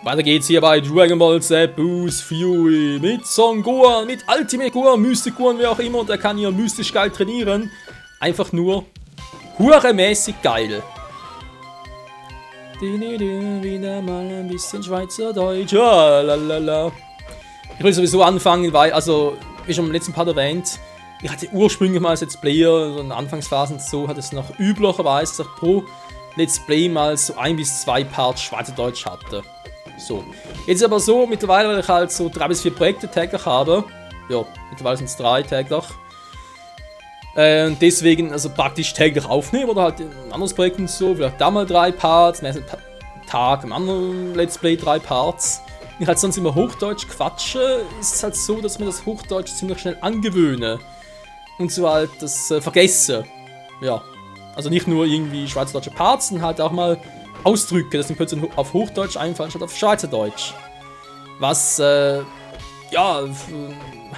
Weiter geht's hier bei Dragon Ball Z Boost Fury mit Son Gohan, mit Ultimate Gohan, Mystic Gohan, wer auch immer. Und der kann hier mystisch geil trainieren. Einfach nur huremäßig geil. Wieder mal ein bisschen Schweizerdeutsch. Ja, lalala. Ich will sowieso anfangen, weil, also, wie schon im letzten Part erwähnt, ich hatte ursprünglich mal als Let's Player, so in Anfangsphasen so, hat es noch üblicherweise pro Let's Play mal so 1 bis 2 Parts Schweizerdeutsch hatte. So. Jetzt aber so, mittlerweile, weil ich halt so 3 bis 4 Projekte täglich habe. Ja, mittlerweile sind es 3 täglich. Und deswegen, also praktisch täglich aufnehmen oder halt in anderen Projekten so, vielleicht da mal 3 Parts, am nächsten Tag im anderen Let's Play 3 Parts. Wenn ich halt sonst immer Hochdeutsch quatsche, ist es halt so, dass mir das Hochdeutsch ziemlich schnell angewöhne. Und so halt das vergesse. Ja. Also nicht nur irgendwie schweizerdeutsche Parts, sondern halt auch mal Ausdrücke, dass mir plötzlich auf Hochdeutsch einfallen statt auf Schweizerdeutsch. Was, ja,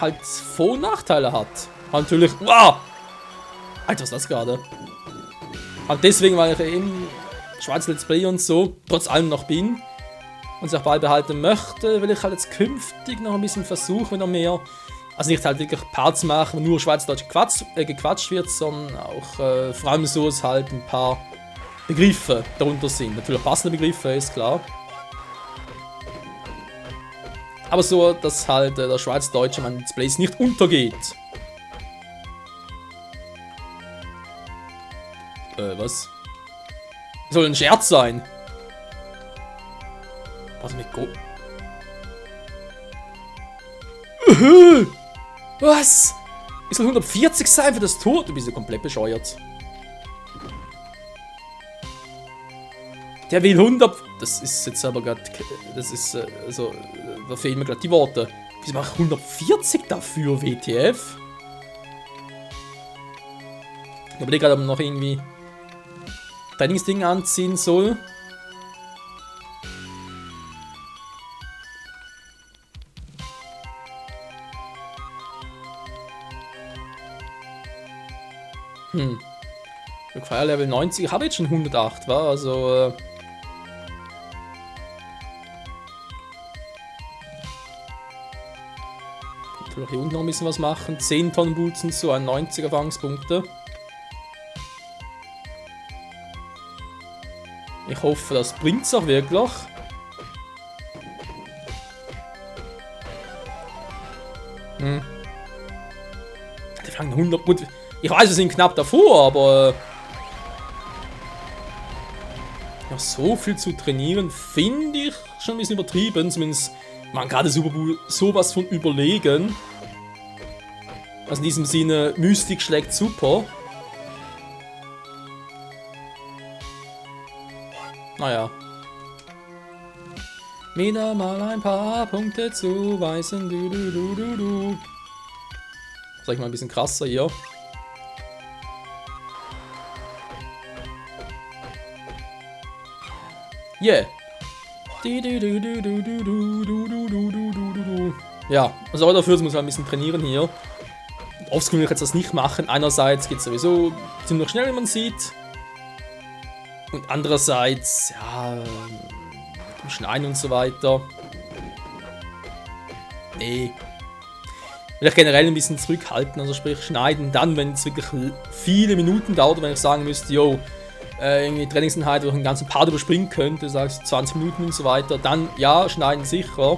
halt Vor- und Nachteile hat. Und natürlich, wow! Alter, was ist das gerade? Und deswegen, weil ich eben Schweizer Let's Play und so, trotz allem noch bin und es auch beibehalten möchte, will ich halt jetzt künftig noch ein bisschen versuchen, noch mehr, also nicht halt wirklich Parts machen, wo nur Schweizerdeutsch gequatscht wird, sondern auch vor allem so, dass halt ein paar Begriffe darunter sind. Natürlich passende Begriffe, ist klar. Aber so, dass halt der Schweizerdeutsche in meinen Let's Plays nicht untergeht. Was? Soll ein Scherz sein? Was mit Go? Was? Ich soll 140 sein für das Tor? Du bist ja komplett bescheuert. Der will 100... Das ist jetzt aber gerade... Das ist, also... Da fehlen mir gerade die Worte. Wieso mache ich 140 dafür, WTF? Ich überlege gerade, ob man noch irgendwie... Trainingsding anziehen soll. Fire Level 90, ich habe jetzt schon 108, war also natürlich hier unten noch ein bisschen was machen. 10 Tonnen Boots und so, 90 Erfahrungspunkte. Ich hoffe, das bringt es auch wirklich. Die fangen 100 gut. Ich weiß, wir sind knapp davor, aber ja, so viel zu trainieren finde ich schon ein bisschen übertrieben. Zumindest man kann das sowas von überlegen. Also in diesem Sinne, Mystik schlägt super. Naja. Wieder mal ein paar Punkte zuweisen. Du. Sag ich mal ein bisschen krasser hier. Yeah. Ja, also aber dafür muss man ein bisschen trainieren hier. Offscreen will ich jetzt das nicht machen. Einerseits geht es sowieso ziemlich schnell, wie man sieht. Und andererseits, ja, Schneiden und so weiter. Nee. Will ich generell ein bisschen zurückhalten, also sprich schneiden dann, wenn es wirklich viele Minuten dauert, wenn ich sagen müsste, yo, irgendwie Trainingseinheit, wo ich einen ganzen Part überspringen könnte, sagst 20 Minuten und so weiter, dann ja, schneiden sicher.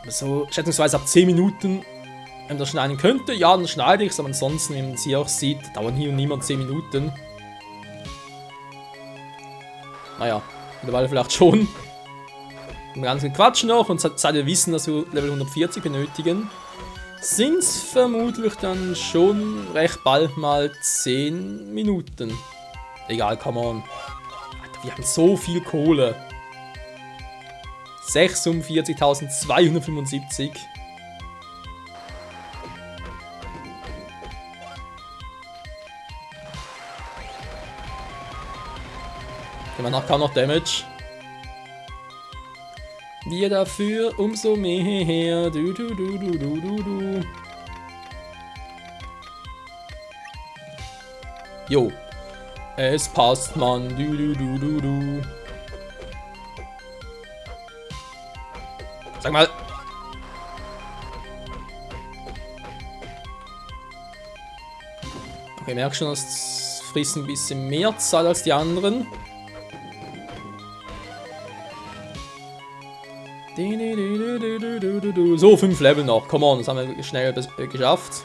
So schätzungsweise ab 10 Minuten, wenn man das schneiden könnte, ja, dann schneide ich es, aber ansonsten, wie man es hier auch sieht, dauern hier und niemand 10 Minuten. Naja, mittlerweile vielleicht schon. Ein ganzen Quatsch noch und seit wir wissen, dass wir Level 140 benötigen, sind es vermutlich dann schon recht bald mal 10 Minuten. Egal, come on. Alter, wir haben so viel Kohle. 46.275. Man hat kaum noch Damage. Wir dafür umso mehr. Du. Jo. Es passt, Mann. Du. Sag mal. Okay, merkst schon, das frisst ein bisschen mehr Zeit als die anderen. So, 5 Level noch. Come on, das haben wir schnell geschafft.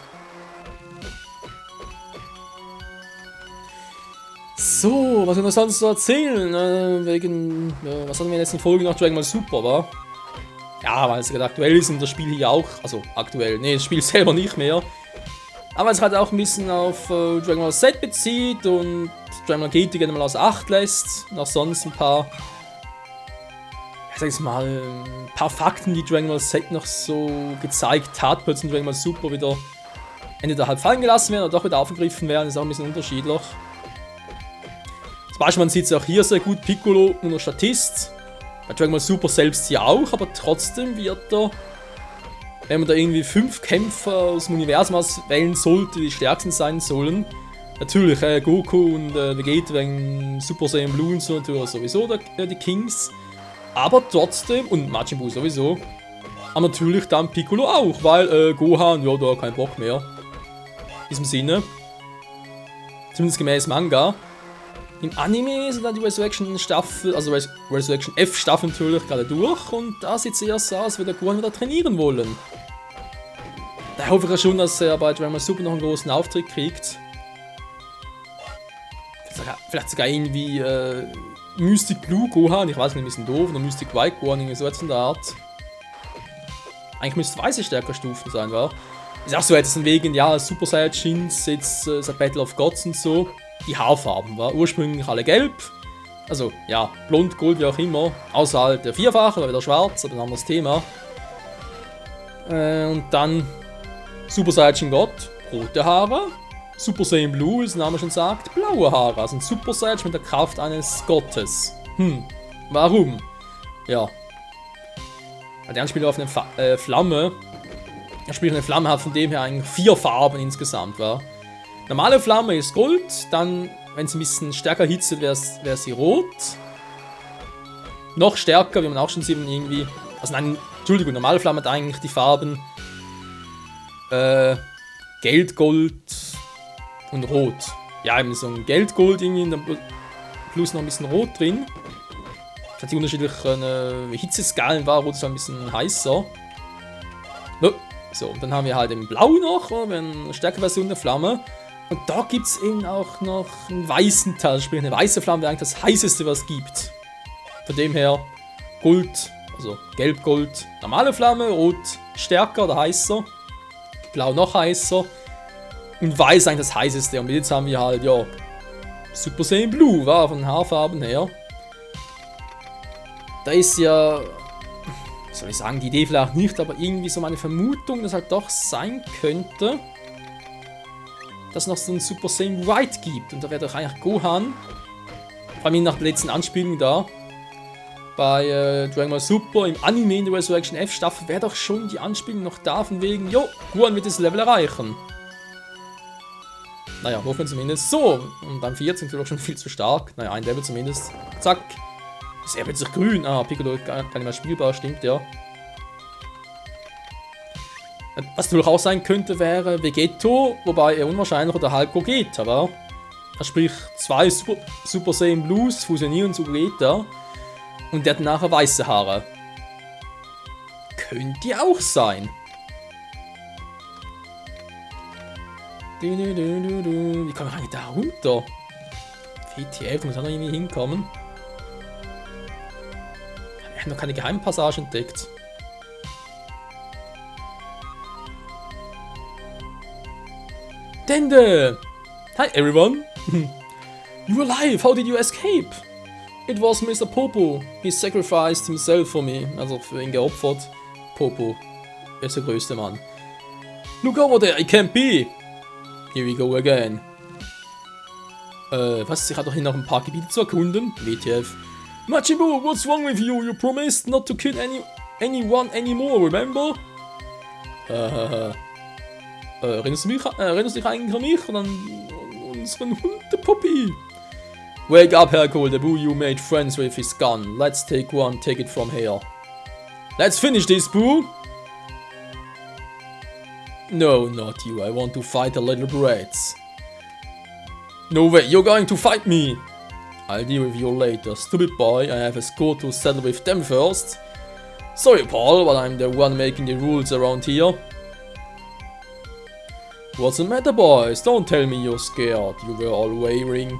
So, was können wir sonst so erzählen? Was hatten wir in der letzten Folge noch? Dragon Ball Super, war? Ja, weil es gerade aktuell ist und das Spiel hier auch. Also aktuell, nee, das Spiel selber nicht mehr. Aber es halt auch ein bisschen auf Dragon Ball Z bezieht und Dragon Ball GT gerne mal aus 8 lässt. Und auch sonst ein paar, ich sag jetzt mal, ein paar Fakten, die Dragon Ball Z noch so gezeigt hat, plötzlich in Dragon Ball Super wieder entweder halt fallen gelassen werden oder doch wieder aufgegriffen werden. Das ist auch ein bisschen unterschiedlich. Zum Beispiel, man sieht es auch hier sehr gut, Piccolo nur Statist. Bei Dragon Ball Super selbst ja auch, aber trotzdem wird er, wenn man da irgendwie 5 Kämpfer aus dem Universum auswählen sollte, die stärksten sein sollen. Natürlich, Goku und Vegeta wegen Super Saiyan Blue und so natürlich sowieso die Kings. Aber trotzdem, und Majin Buu sowieso, aber natürlich dann Piccolo auch, weil Gohan, ja, da kein Bock mehr. In diesem Sinne. Zumindest gemäß Manga. Im Anime sind dann die Resurrection Staffel, also Resurrection F Staffel natürlich gerade durch und da sieht es eher so aus, als würde Gohan wieder trainieren wollen. Da hoffe ich ja schon, dass er bei Dragon Ball Super noch einen großen Auftritt kriegt. Vielleicht sogar irgendwie Mystic Blue Gohan, ich weiß nicht, ein bisschen doof, oder Mystic White Gohan, irgendwie so etwas in der Art. Eigentlich müsste weiße stärker Stufen sein, wa? Ist auch so jetzt wegen, ja, Super Saiyajins, jetzt Battle of Gods und so. Die Haarfarben war ursprünglich alle gelb. Also, ja, blond, gold, wie auch immer. Außer halt der Vierfache, oder wieder schwarz, aber ein anderes Thema. Und dann Super Saiyajin God, rote Haare. Super Saiyan Blue, wie der Name schon sagt, blaue Haare. Also ein Super Saiyajin mit der Kraft eines Gottes. Warum? Ja. Der Anspieler auf eine Flamme. Der Spieler eine Flamme hat von dem her eigentlich 4 Farben insgesamt, war. Normale Flamme ist Gold, dann, wenn sie ein bisschen stärker hitzelt, wäre sie rot. Noch stärker, wie man auch schon sieht, irgendwie. Also nein, Entschuldigung, normale Flamme hat eigentlich die Farben Geld, Gold und Rot. Ja, eben so ein Geld-Gold irgendwie, dann plus noch ein bisschen Rot drin. Das hat die unterschiedlichen Hitzeskalen, war Rot ist ein bisschen heißer. So, und dann haben wir halt im Blau noch, eine stärkere Version der Flamme. Und da gibt es eben auch noch einen weißen Teil, sprich eine weiße Flamme wäre eigentlich das heißeste, was es gibt. Von dem her Gold, also Gelb-Gold, normale Flamme, Rot stärker oder heißer, Blau noch heißer und Weiß eigentlich das heißeste. Und jetzt haben wir halt, ja, Super Saiyan Blue, war von den Haarfarben her. Da ist ja, wie soll ich sagen, die Idee vielleicht nicht, aber irgendwie so meine Vermutung, dass halt doch sein könnte, dass es noch so einen Super Saiyan White gibt. Und da wäre doch eigentlich Gohan, vor allem nach der letzten Anspielung da, bei Dragon Ball Super im Anime in der Resurrection F Staffel, wäre doch schon die Anspielung noch da, von wegen, jo, Gohan wird das Level erreichen. Naja, hoffen wir zumindest. So, und beim 14 ist er doch schon viel zu stark. Naja, ein Level zumindest. Zack. Ist er plötzlich grün. Ah, Piccolo gar nicht mehr spielbar, stimmt, ja. Was natürlich auch sein könnte, wäre Vegeto, wobei er unwahrscheinlich oder Hulk Gogeta war. Sprich, 2 Super Saiyan Blues fusionieren zu Gogeta und der hat nachher weiße Haare. Könnte auch sein. Wie komme ich eigentlich da runter? WTF, muss auch noch irgendwie hinkommen. Ich habe noch keine Geheimpassage entdeckt. Dende! Hi everyone! You're alive! How did you escape? It was Mr. Popo. He sacrificed himself for me. Also für ihn geopfert. Popo ist der größte Mann. Look over there, it can't be! Here we go again. Was? Ich hatte doch hier noch ein paar Gebiete zu erkunden. WTF. Majin Buu, what's wrong with you? You promised not to kill anyone anymore, remember? Erinnerst du dich eigentlich an mich und an unseren Hund, der Poppy? Wake up, Hercule, the Buu you made friends with is gone. Let's take one, take it from here. Let's finish this, boo! No, not you. I want to fight the little brats. No way, you're going to fight me! I'll deal with you later, stupid boy. I have a score to settle with them first. Sorry, Paul, but I'm the one making the rules around here. What's the matter, boys? Don't tell me you're scared. You were all wavering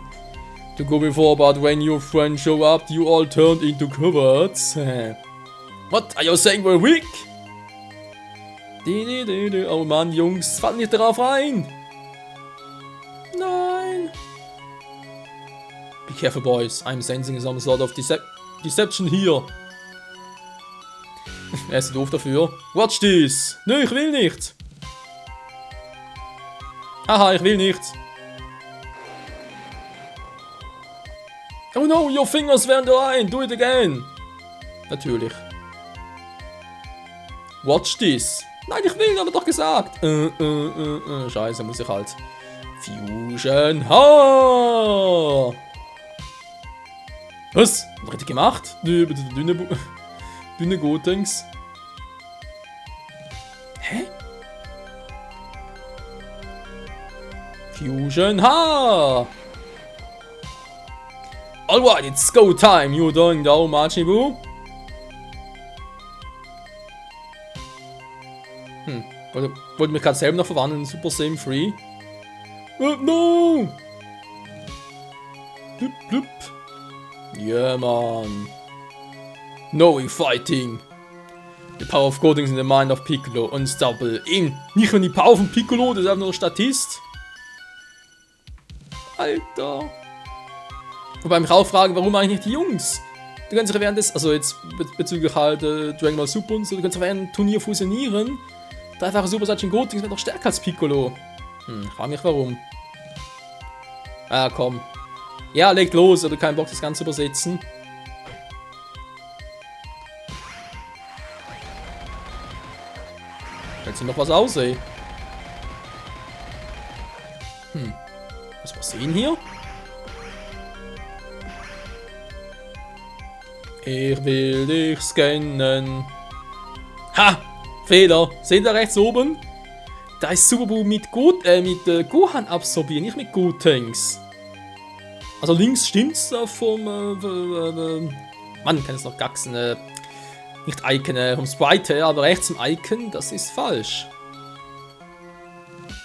to go before, but when your friends show up, you all turned into cowards. What? Are you saying we're weak? Oh Mann, Jungs, fall nicht darauf rein! Nein! Be careful, boys. I'm sensing some sort of deception here. Er ist doof dafür. Watch this! Nö, ich will nicht! Haha, ich will nicht! Oh no, your fingers wären da rein! Do it again! Natürlich. Watch this! Nein, ich will, aber doch gesagt! Scheiße, muss ich halt. Fusion Ha! Was? Was hat er gemacht? Dünne Gotenks. Hä? Fusion Ha! Alright, it's go time. You're doing the old Machibu. Wollte mich gerade selber noch verwandeln in Super Saiyan 3. Oh, no! Blip, blip. Yeah, man. No fighting. The power of Goten is in the mind of Piccolo. Unstoppable. Nicht nur die Power von Piccolo, das ist einfach nur ein Statist. Alter. Wobei mich auch fragen, warum eigentlich nicht die Jungs? Du kannst ja während des, also jetzt bezüglich halt Dragon Ball Super und so, du kannst ja während dem Turnier fusionieren. Dreifache Super Saiyan Goten ist doch stärker als Piccolo. Frag mich warum. Ah, komm. Ja, legt los, oder keinen Bock das Ganze übersetzen. Kannst du noch was aus, ey? Was wir sehen hier? Ich will dich scannen. Ha! Fehler. Seht ihr rechts oben? Da ist Superbuu mit Gohan absorbieren, nicht mit Gotenks. Also links stimmt's vom Mann, kann es noch gaxen. Nicht Icon, vom Sprite her, aber rechts im Icon, das ist falsch.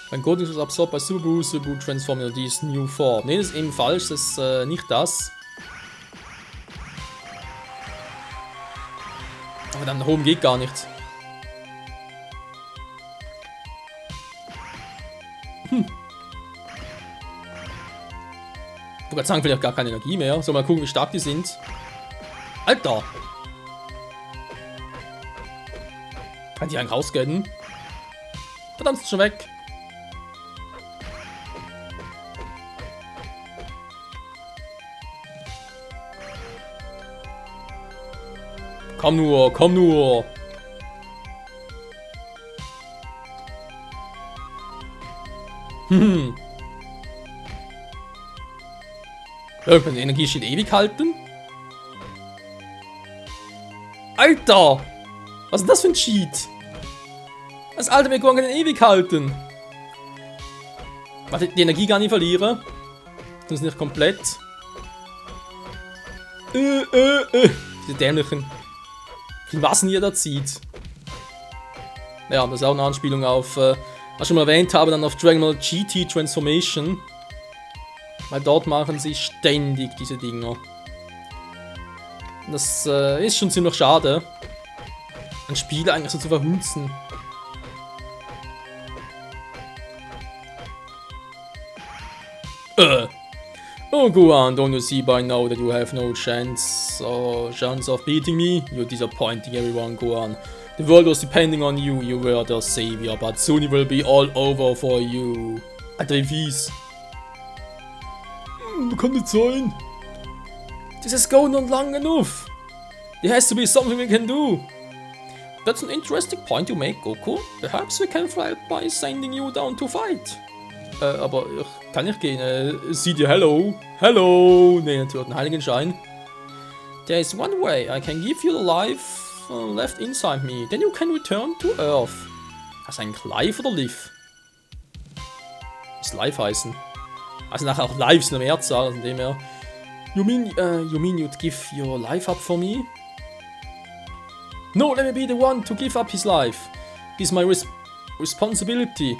Wenn Gotenks was absorbt bei Superbuu transformt in diese New Form. Ne, das ist eben falsch, das ist nicht das. Aber dann nach oben geht gar nichts. Ich wollte gerade sagen, vielleicht gar keine Energie mehr. So, mal gucken, wie stark die sind. Alter! Kann die einen rausgehen? Verdammt, ist schon weg. Komm nur, komm nur! Die Energie steht ewig halten. Alter! Was ist das für ein Cheat? Das alte Megon kann ewig halten. Warte, die Energie gar nicht verlieren. Das ist nicht komplett. Diese dämlichen. Wie was denn ihr da zieht. Ja, das ist auch eine Anspielung auf, was ich schon mal erwähnt habe, dann auf Dragon Ball GT Transformation. Weil dort machen sie ständig diese Dinger. Das ist schon ziemlich schade. Ein Spiel eigentlich so zu verhunzen. Oh Gohan, don't you see by now that you have no chance of beating me? You're disappointing everyone, Gohan. The world was depending on you, you were the savior, but soon it will be all over for you. Alter, wie fies. Kann nicht sein. This is going on long enough. There has to be something we can do. That's an interesting point you make, Goku. Perhaps we can fly by sending you down to fight. Aber ich kann nicht gehen. Sieh dir Hello. Hello. Ne, natürlich einen Heiligenschein. There is one way. I can give you the life left inside me. Then you can return to Earth. Heißt eigentlich live oder live? Was live heißen? Also nachher auch live ist eine Mehrzahl, also in dem her. You mean you'd give your life up for me? No, let me be the one to give up his life. It's my responsibility.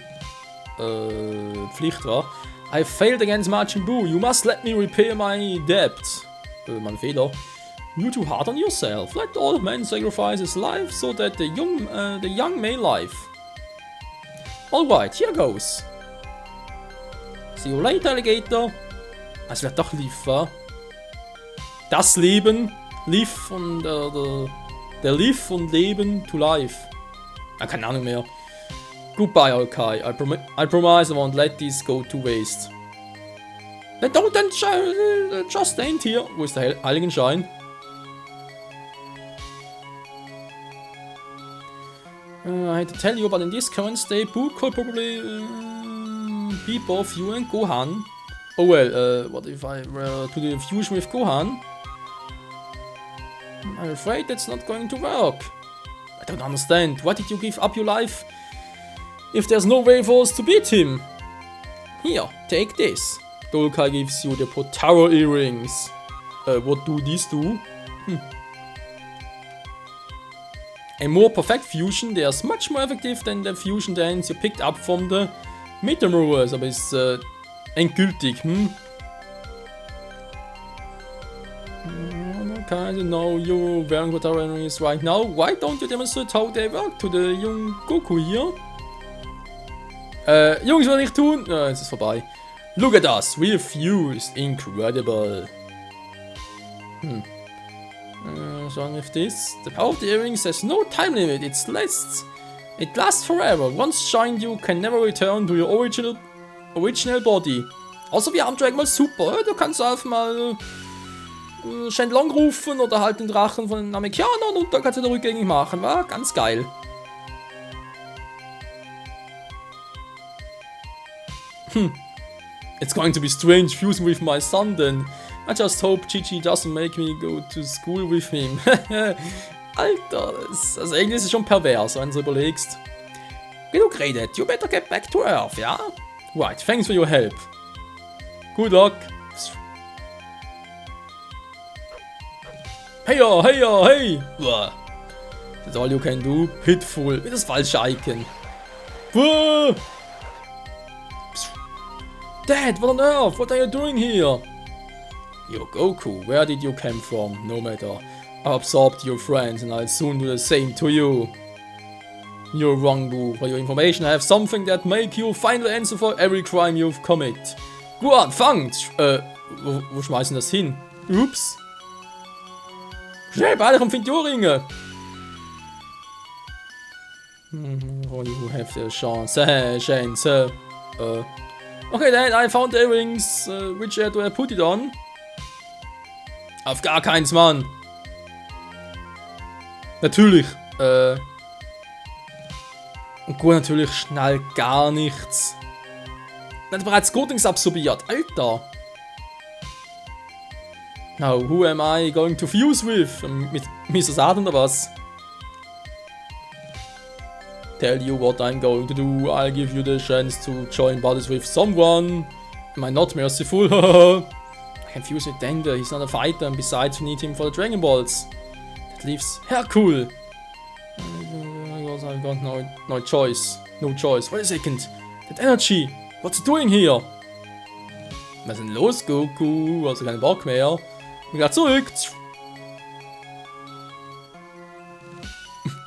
Pflicht war. I failed against Majin Buu. You must let me repay my debt. Mein Fehler. You're too hard on yourself. Let old man sacrifice his life so that the young may live. Alright, here goes. See you later, Alligator. Es wird doch Liv, wa? Das Leben. Liv und der Liv und Leben to life. Keine Ahnung mehr. Goodbye, Alkai. I promise I won't let this go to waste. Don't then just stand here. Wo ist der Heiligenschein? I hate to tell you, but in this current state, Buu could probably be both you and Gohan. Oh well, what if I were to the fusion with Gohan? I'm afraid that's not going to work. I don't understand. Why did you give up your life if there's no way for us to beat him? Here, take this. Dolkai gives you the Potaro earrings. What do these do? A more perfect fusion, there's much more effective than the fusion dance you picked up from the Metamorphs, aber ist endgültig, Okay, no, you're wearing Potaro earrings right now. Why don't you demonstrate how they work to the young Goku here? Jungs, was ich tun? Jetzt ist vorbei. Look at us, we're fused. Incredible. Song with this. The power of the earrings has no time limit. It lasts forever. Once shined, you can never return to your original body. Außer wir haben Dragon Ball Super. Du kannst einfach mal Shenlong rufen oder halt den Drachen von den Amerikanern und dann kannst du den rückgängig machen. War ganz geil. It's going to be strange fusing with my son then. I just hope Gigi doesn't make me go to school with him. Alter, das Englisch ist schon pervers, wenn du überlegst. Genug geredet, you better get back to Earth, ja? Right, thanks for your help. Good luck. Hey! That's all you can do. Hitful, mit das falsche Icon. Dad, what on earth? What are you doing here? Yo, Goku, where did you come from? No matter. I absorbed your friends and I'll soon do the same to you. You're wrong, Buu. For your information, I have something that make you final answer for every crime you've commit. Gut, fangt! Wo schmeißen das hin? Ups. Schnell, beide kommen die Ohrringe! You have the chance. Okay, then I found the earrings. Which do I put it on? Auf gar keins, Mann. Natürlich. Und gut, natürlich schnell gar nichts. Dann hat bereits Coatings absorbiert. Alter. Now, who am I going to fuse with? Mit Mr. Satan oder was? Tell you what I'm going to do. I'll give you the chance to join bodies with someone. Am I not merciful? I can fuse with Dende. He's not a fighter, and besides, we need him for the Dragon Balls. That leaves Hercule. I've got no choice. No choice. Wait a second. That energy. What's it doing here? Was ist denn los, Goku? Also keinen Bock mehr. Und wieder zurück.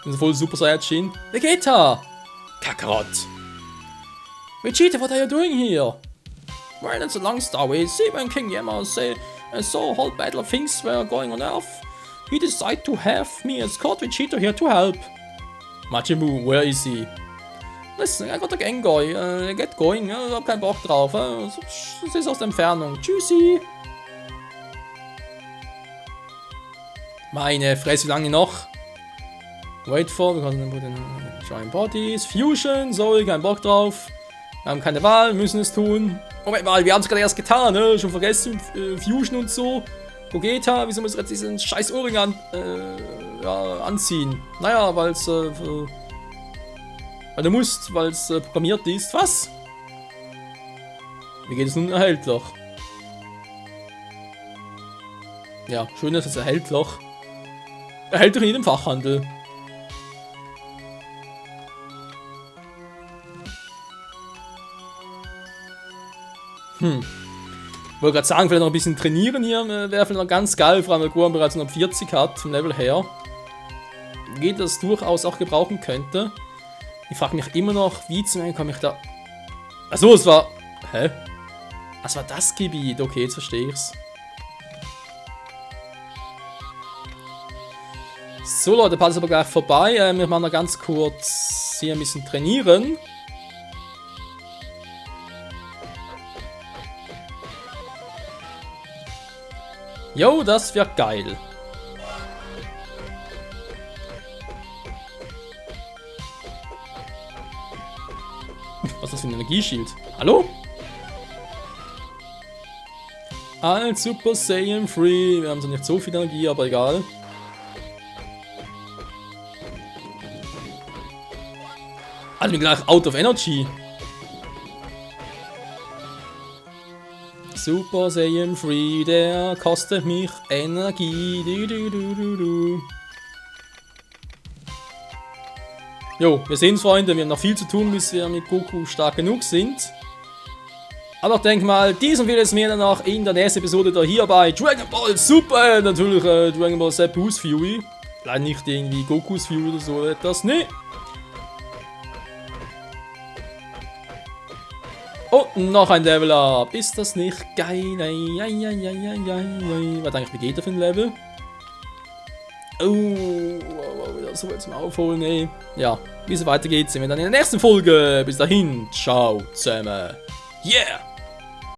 Das ist voll Super Saiyajin. Vegeta! Kakarot! Vegeta, what are you doing here? Well, it's a long story. See, when King Yama saw a whole battle of things were going on Earth, he decided to have me escort Vegeta here to help. Majin Buu, where is he? Listen, I got a Gengar. Get going. Ich hab keinen Bock drauf. Das ist aus der Entfernung. Tschüssi! Meine Fresse, wie lange noch? Wait for, wir können den Giant Bodies, Fusion, sorry, kein Bock drauf. Wir haben keine Wahl, wir müssen es tun. Moment mal, wir haben es gerade erst getan, ne? Schon vergessen, Fusion und so. Vegeta, wieso muss jetzt diesen scheiß Ohrring an ja, anziehen? Naja, weil es weil du musst, weil es programmiert ist. Was? Wie geht es nun erhältlich? Ja, schön, dass es erhältlich. Erhältlich in jedem Fachhandel. Ich wollte gerade sagen, vielleicht noch ein bisschen trainieren hier, wäre vielleicht noch ganz geil, vor allem weil Gohan bereits 140 hat, vom Level her. Geht das durchaus auch gebrauchen könnte. Ich frage mich immer noch, wie zum Ende komme ich da... Achso, es war... Hä? Was war das Gebiet? Okay, jetzt verstehe ich's. So Leute, der Part ist aber gleich vorbei. Wir machen noch ganz kurz hier ein bisschen trainieren. Jo, das wird geil. Was ist das für ein Energieschild? Hallo? Als Super Saiyan 3. Wir haben so nicht so viel Energie, aber egal. Also ich bin gleich out of energy. Super Saiyan 3, der kostet mich Energie. Jo, wir sehen es, Freunde, wir haben noch viel zu tun, bis wir mit Goku stark genug sind. Aber ich denke mal, dies und vieles mehr danach in der nächsten Episode da hier bei Dragon Ball Super. Natürlich Dragon Ball Z Boost Fury. Leider nicht irgendwie Gokus Fury oder so etwas, ne? Und noch ein Level Up. Ist das nicht geil? Warte eigentlich, wie geht der für ein Level? Oh, das soll jetzt mal aufholen, ey. Ja, wie es weitergeht, sehen wir dann in der nächsten Folge. Bis dahin, ciao zusammen. Yeah!